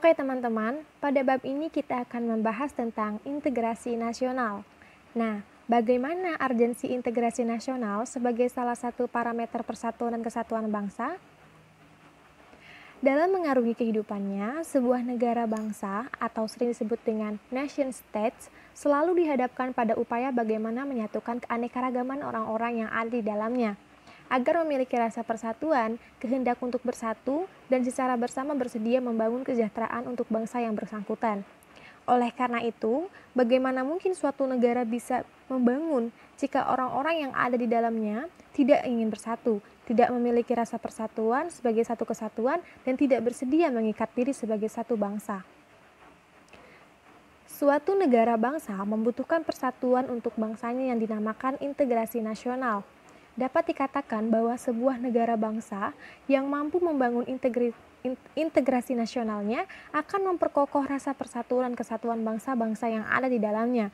Oke teman-teman, pada bab ini kita akan membahas tentang integrasi nasional. Nah, bagaimana urgensi integrasi nasional sebagai salah satu parameter persatuan dan kesatuan bangsa? Dalam mengarungi kehidupannya, sebuah negara bangsa atau sering disebut dengan nation states selalu dihadapkan pada upaya bagaimana menyatukan keanekaragaman orang-orang yang ada di dalamnya agar memiliki rasa persatuan, kehendak untuk bersatu, dan secara bersama bersedia membangun kesejahteraan untuk bangsa yang bersangkutan. Oleh karena itu, bagaimana mungkin suatu negara bisa membangun jika orang-orang yang ada di dalamnya tidak ingin bersatu, tidak memiliki rasa persatuan sebagai satu kesatuan, dan tidak bersedia mengikat diri sebagai satu bangsa? Suatu negara bangsa membutuhkan persatuan untuk bangsanya yang dinamakan integrasi nasional. Dapat dikatakan bahwa sebuah negara bangsa yang mampu membangun integrasi nasionalnya akan memperkokoh rasa persatuan dan kesatuan bangsa-bangsa yang ada di dalamnya.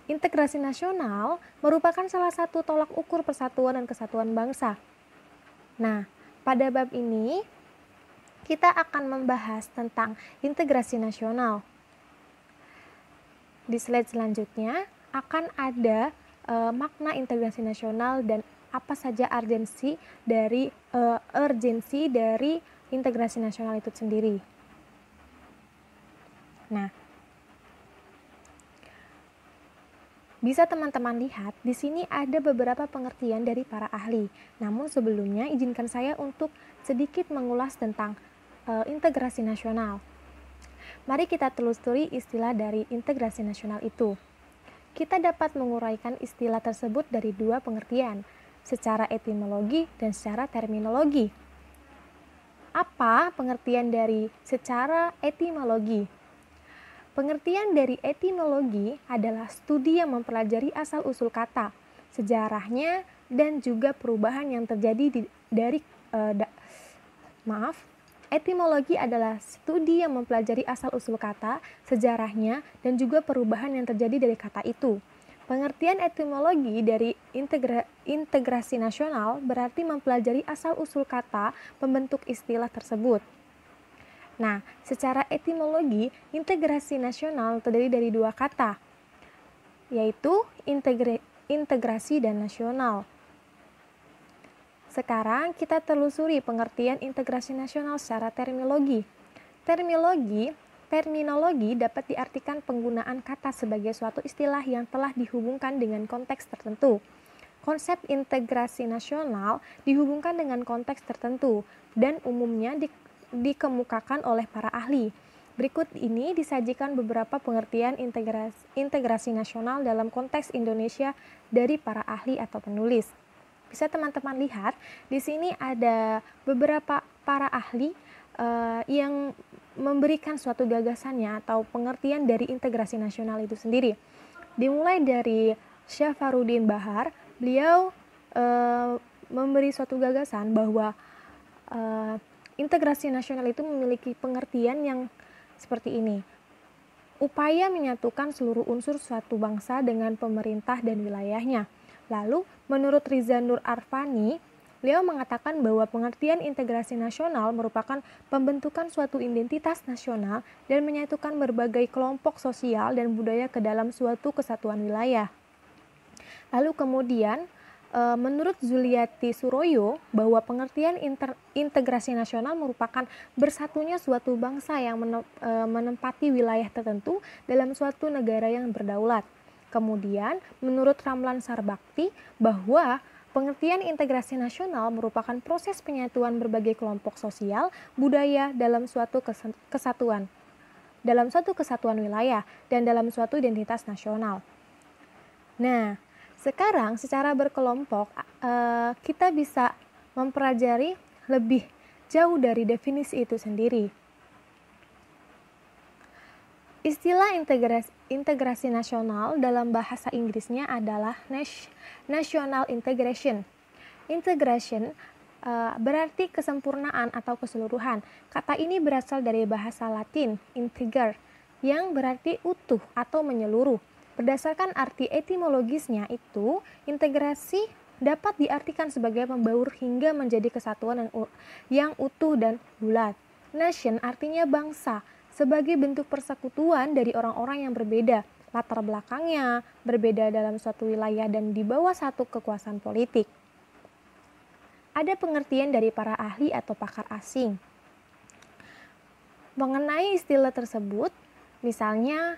Integrasi nasional merupakan salah satu tolak ukur persatuan dan kesatuan bangsa. Nah, pada bab ini kita akan membahas tentang integrasi nasional. Di slide selanjutnya akan ada makna integrasi nasional dan apa saja urgensi dari integrasi nasional itu sendiri. Nah, bisa teman-teman lihat di sini ada beberapa pengertian dari para ahli. Namun sebelumnya izinkan saya untuk sedikit mengulas tentang integrasi nasional. Mari kita telusuri istilah dari integrasi nasional itu. Kita dapat menguraikan istilah tersebut dari dua pengertian, secara etimologi dan secara terminologi. Apa pengertian dari secara etimologi? Pengertian dari etimologi adalah studi yang mempelajari asal-usul kata, sejarahnya, dan juga perubahan yang terjadi Etimologi adalah studi yang mempelajari asal-usul kata, sejarahnya, dan juga perubahan yang terjadi dari kata itu. Pengertian etimologi dari integrasi nasional berarti mempelajari asal-usul kata pembentuk istilah tersebut. Nah, secara etimologi, integrasi nasional terdiri dari dua kata, yaitu integrasi dan nasional. Sekarang kita telusuri pengertian integrasi nasional secara terminologi. Terminologi dapat diartikan penggunaan kata sebagai suatu istilah yang telah dihubungkan dengan konteks tertentu. Konsep integrasi nasional dihubungkan dengan konteks tertentu dan umumnya dikemukakan oleh para ahli. Berikut ini disajikan beberapa pengertian integrasi nasional dalam konteks Indonesia dari para ahli atau penulis. Bisa teman-teman lihat, di sini ada beberapa para ahli yang memberikan suatu gagasannya atau pengertian dari integrasi nasional itu sendiri. Dimulai dari Syafaruddin Bahar, beliau memberi suatu gagasan bahwa integrasi nasional itu memiliki pengertian yang seperti ini. Upaya menyatukan seluruh unsur suatu bangsa dengan pemerintah dan wilayahnya. Lalu, menurut Riza Nur Arfani, beliau mengatakan bahwa pengertian integrasi nasional merupakan pembentukan suatu identitas nasional dan menyatukan berbagai kelompok sosial dan budaya ke dalam suatu kesatuan wilayah. Lalu kemudian, menurut Zuliati Suroyo, bahwa pengertian integrasi nasional merupakan bersatunya suatu bangsa yang menempati wilayah tertentu dalam suatu negara yang berdaulat. Kemudian, menurut Ramlan Sarbakti, bahwa pengertian integrasi nasional merupakan proses penyatuan berbagai kelompok sosial, budaya dalam suatu kesatuan wilayah, dan dalam suatu identitas nasional. Nah, sekarang secara berkelompok, kita bisa mempelajari lebih jauh dari definisi itu sendiri. Istilah integrasi nasional dalam bahasa Inggrisnya adalah national integration. Integration berarti kesempurnaan atau keseluruhan. Kata ini berasal dari bahasa Latin integer, yang berarti utuh atau menyeluruh. Berdasarkan arti etimologisnya itu, integrasi dapat diartikan sebagai membaur hingga menjadi kesatuan yang utuh dan bulat. Nation artinya bangsa. sebagai bentuk persekutuan dari orang-orang yang berbeda, latar belakangnya berbeda dalam suatu wilayah dan di bawah satu kekuasaan politik. Ada pengertian dari para ahli atau pakar asing mengenai istilah tersebut. Misalnya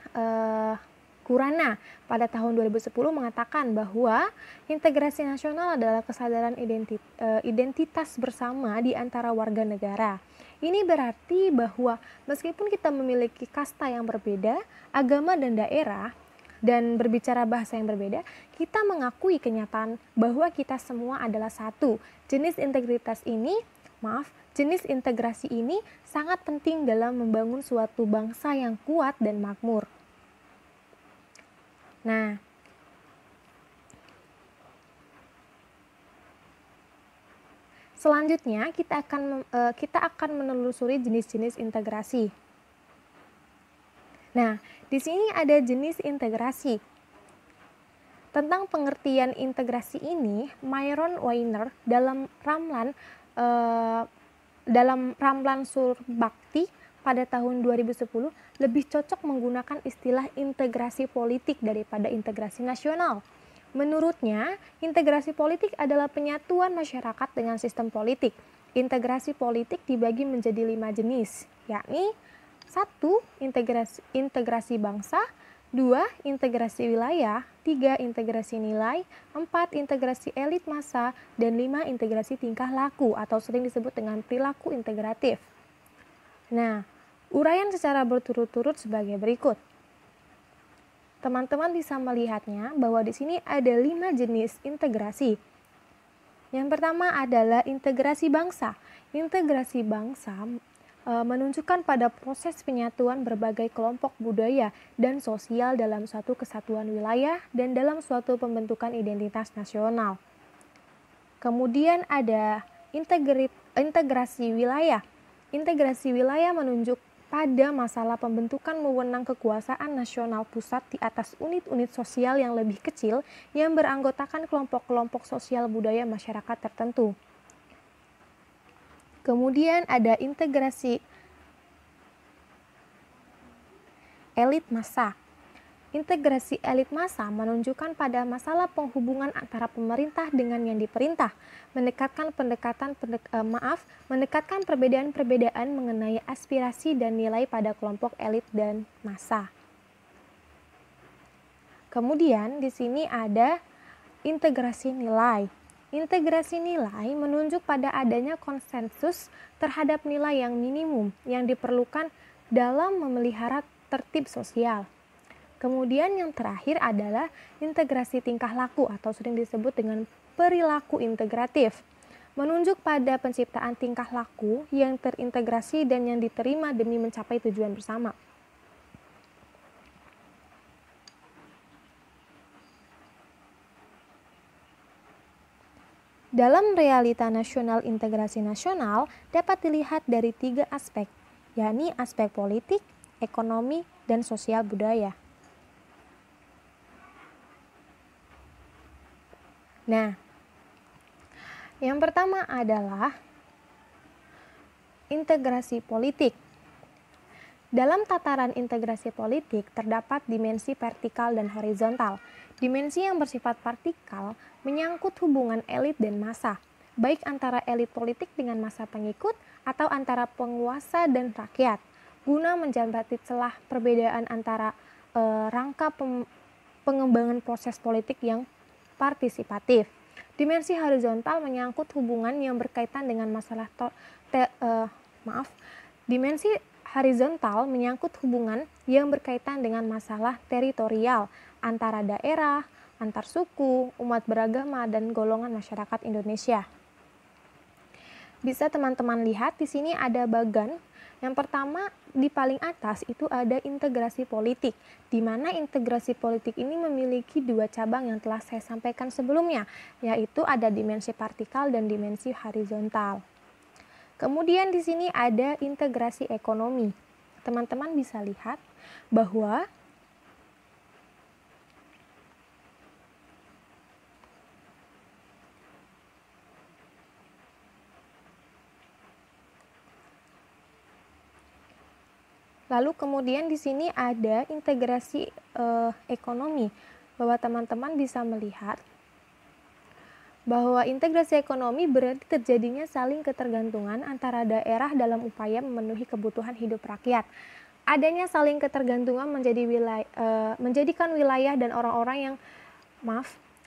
Kurana pada tahun 2010 mengatakan bahwa integrasi nasional adalah kesadaran identitas bersama di antara warga negara. Ini berarti bahwa meskipun kita memiliki kasta yang berbeda, agama dan daerah, dan berbicara bahasa yang berbeda, kita mengakui kenyataan bahwa kita semua adalah satu. Jenis integrasi ini sangat penting dalam membangun suatu bangsa yang kuat dan makmur. Nah, selanjutnya kita akan menelusuri jenis-jenis integrasi. Nah, di sini ada jenis integrasi. Tentang pengertian integrasi ini, Myron Weiner dalam Ramlan Surbakti pada tahun 2010 lebih cocok menggunakan istilah integrasi politik daripada integrasi nasional. Menurutnya, integrasi politik adalah penyatuan masyarakat dengan sistem politik. Integrasi politik dibagi menjadi 5 jenis, yakni 1. Integrasi bangsa, 2. Integrasi wilayah, 3. Integrasi nilai, 4. Integrasi elit massa, dan 5. Integrasi tingkah laku atau sering disebut dengan perilaku integratif. Nah, uraian secara berturut-turut sebagai berikut. Teman-teman bisa melihatnya bahwa di sini ada 5 jenis integrasi. Yang pertama adalah integrasi bangsa. Integrasi bangsa menunjukkan pada proses penyatuan berbagai kelompok budaya dan sosial dalam suatu kesatuan wilayah dan dalam suatu pembentukan identitas nasional. Kemudian ada integrasi wilayah. Integrasi wilayah menunjuk pada masalah pembentukan wewenang kekuasaan nasional pusat di atas unit-unit sosial yang lebih kecil yang beranggotakan kelompok-kelompok sosial budaya masyarakat tertentu. Kemudian ada integrasi elit massa. Integrasi elit massa menunjukkan pada masalah penghubungan antara pemerintah dengan yang diperintah, mendekatkan perbedaan-perbedaan mengenai aspirasi dan nilai pada kelompok elit dan massa. Kemudian di sini ada integrasi nilai. Integrasi nilai menunjuk pada adanya konsensus terhadap nilai yang minimum yang diperlukan dalam memelihara tertib sosial. Kemudian yang terakhir adalah integrasi tingkah laku atau sering disebut dengan perilaku integratif. Menunjuk pada penciptaan tingkah laku yang terintegrasi dan yang diterima demi mencapai tujuan bersama. Dalam realita nasional integrasi nasional dapat dilihat dari 3 aspek, yakni aspek politik, ekonomi, dan sosial budaya. Nah, yang pertama adalah integrasi politik. Dalam tataran integrasi politik terdapat dimensi vertikal dan horizontal. Dimensi yang bersifat vertikal menyangkut hubungan elit dan massa, baik antara elit politik dengan massa pengikut atau antara penguasa dan rakyat, guna menjambati celah perbedaan antara rangka pengembangan proses politik yang partisipatif. Dimensi horizontal menyangkut hubungan yang berkaitan dengan masalah Dimensi horizontal menyangkut hubungan yang berkaitan dengan masalah teritorial antara daerah, antar suku, umat beragama, dan golongan masyarakat Indonesia. Bisa teman-teman lihat di sini ada bagan. Yang pertama di paling atas itu ada integrasi politik, di mana integrasi politik ini memiliki 2 cabang yang telah saya sampaikan sebelumnya, yaitu ada dimensi vertikal dan dimensi horizontal. Kemudian di sini ada integrasi ekonomi. Teman-teman bisa lihat bahwa Lalu kemudian di sini ada integrasi ekonomi, bahwa teman-teman bisa melihat bahwa integrasi ekonomi berarti terjadinya saling ketergantungan antara daerah dalam upaya memenuhi kebutuhan hidup rakyat. Adanya saling ketergantungan menjadikan wilayah dan orang-orang yang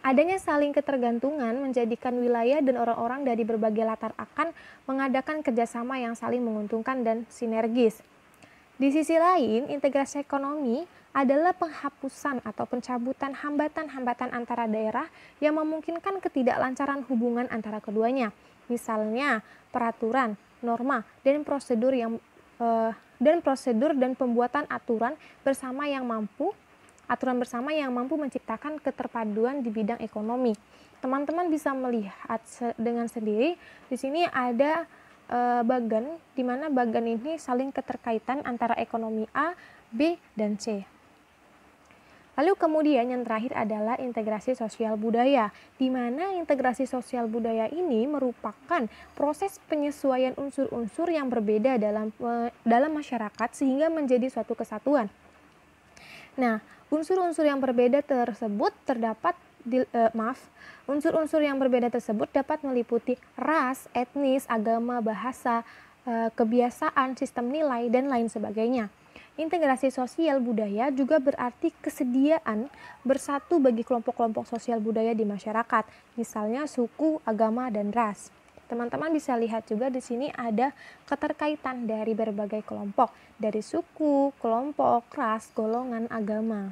adanya saling ketergantungan menjadikan wilayah dan orang-orang dari berbagai latar akan mengadakan kerjasama yang saling menguntungkan dan sinergis. Di sisi lain, integrasi ekonomi adalah penghapusan atau pencabutan hambatan-hambatan antara daerah yang memungkinkan ketidaklancaran hubungan antara keduanya. Misalnya, peraturan, norma, dan prosedur dan pembuatan aturan bersama yang mampu menciptakan keterpaduan di bidang ekonomi. Teman-teman bisa melihat dengan sendiri di sini ada bagan, di mana bagan ini saling keterkaitan antara ekonomi A, B, dan C. Lalu kemudian yang terakhir adalah integrasi sosial budaya, di mana integrasi sosial budaya ini merupakan proses penyesuaian unsur-unsur yang berbeda dalam masyarakat sehingga menjadi suatu kesatuan. Nah, unsur-unsur yang berbeda tersebut unsur-unsur yang berbeda tersebut dapat meliputi ras, etnis, agama, bahasa, kebiasaan, sistem nilai, dan lain sebagainya. Integrasi sosial budaya juga berarti kesediaan bersatu bagi kelompok-kelompok sosial budaya di masyarakat, misalnya suku, agama, dan ras. Teman-teman bisa lihat juga di sini ada keterkaitan dari berbagai kelompok, dari suku, kelompok, ras, golongan, agama.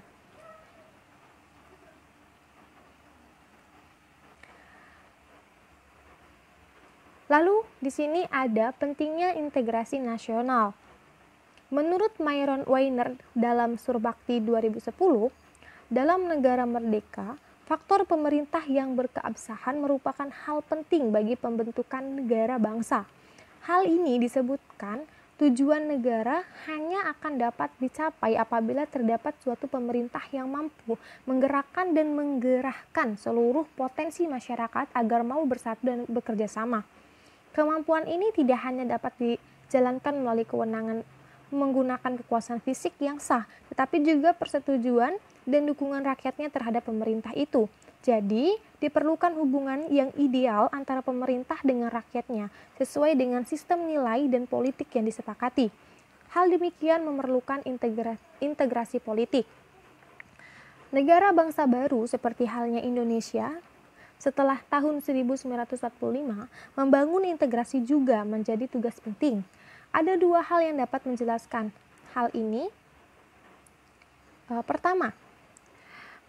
Lalu di sini ada pentingnya integrasi nasional. Menurut Myron Weiner dalam Surbakti 2010, dalam negara merdeka, faktor pemerintah yang berkeabsahan merupakan hal penting bagi pembentukan negara bangsa. Hal ini disebutkan tujuan negara hanya akan dapat dicapai apabila terdapat suatu pemerintah yang mampu menggerakkan dan menggerahkan seluruh potensi masyarakat agar mau bersatu dan bekerja sama. Kemampuan ini tidak hanya dapat dijalankan melalui kewenangan menggunakan kekuasaan fisik yang sah, tetapi juga persetujuan dan dukungan rakyatnya terhadap pemerintah itu. Jadi, diperlukan hubungan yang ideal antara pemerintah dengan rakyatnya, sesuai dengan sistem nilai dan politik yang disepakati. Hal demikian memerlukan integrasi politik. Negara bangsa baru seperti halnya Indonesia, setelah tahun 1945, membangun integrasi juga menjadi tugas penting. Ada dua hal yang dapat menjelaskan hal ini. Pertama,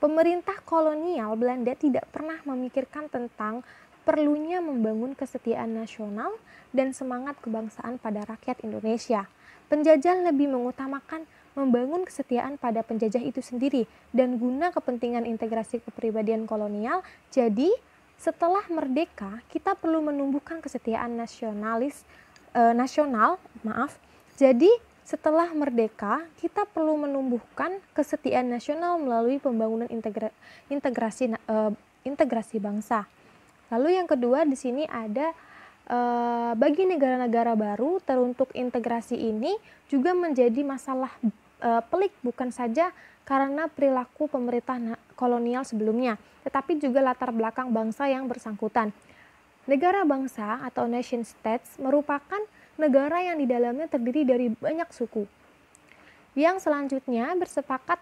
pemerintah kolonial Belanda tidak pernah memikirkan tentang perlunya membangun kesetiaan nasional dan semangat kebangsaan pada rakyat Indonesia. Penjajah lebih mengutamakan membangun kesetiaan pada penjajah itu sendiri dan guna kepentingan integrasi kepribadian kolonial. Jadi, setelah merdeka, kita perlu menumbuhkan kesetiaan nasional. Jadi setelah merdeka kita perlu menumbuhkan kesetiaan nasional melalui pembangunan integrasi bangsa. Lalu yang kedua di sini ada bagi negara-negara baru teruntuk integrasi ini juga menjadi masalah pelik, bukan saja karena perilaku pemerintah kolonial sebelumnya, tetapi juga latar belakang bangsa yang bersangkutan. Negara bangsa atau nation states merupakan negara yang di dalamnya terdiri dari banyak suku yang selanjutnya bersepakat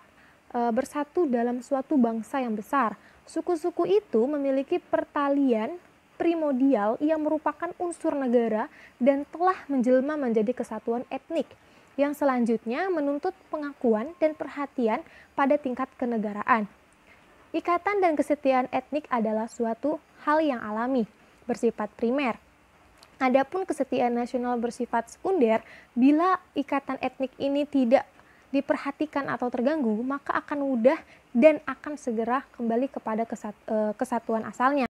bersatu dalam suatu bangsa yang besar. Suku-suku itu memiliki pertalian primordial yang merupakan unsur negara dan telah menjelma menjadi kesatuan etnik yang selanjutnya menuntut pengakuan dan perhatian pada tingkat kenegaraan. Ikatan dan kesetiaan etnik adalah suatu hal yang alami, bersifat primer. Adapun kesetiaan nasional bersifat sekunder, bila ikatan etnik ini tidak diperhatikan atau terganggu, maka akan mudah dan akan segera kembali kepada kesatuan asalnya.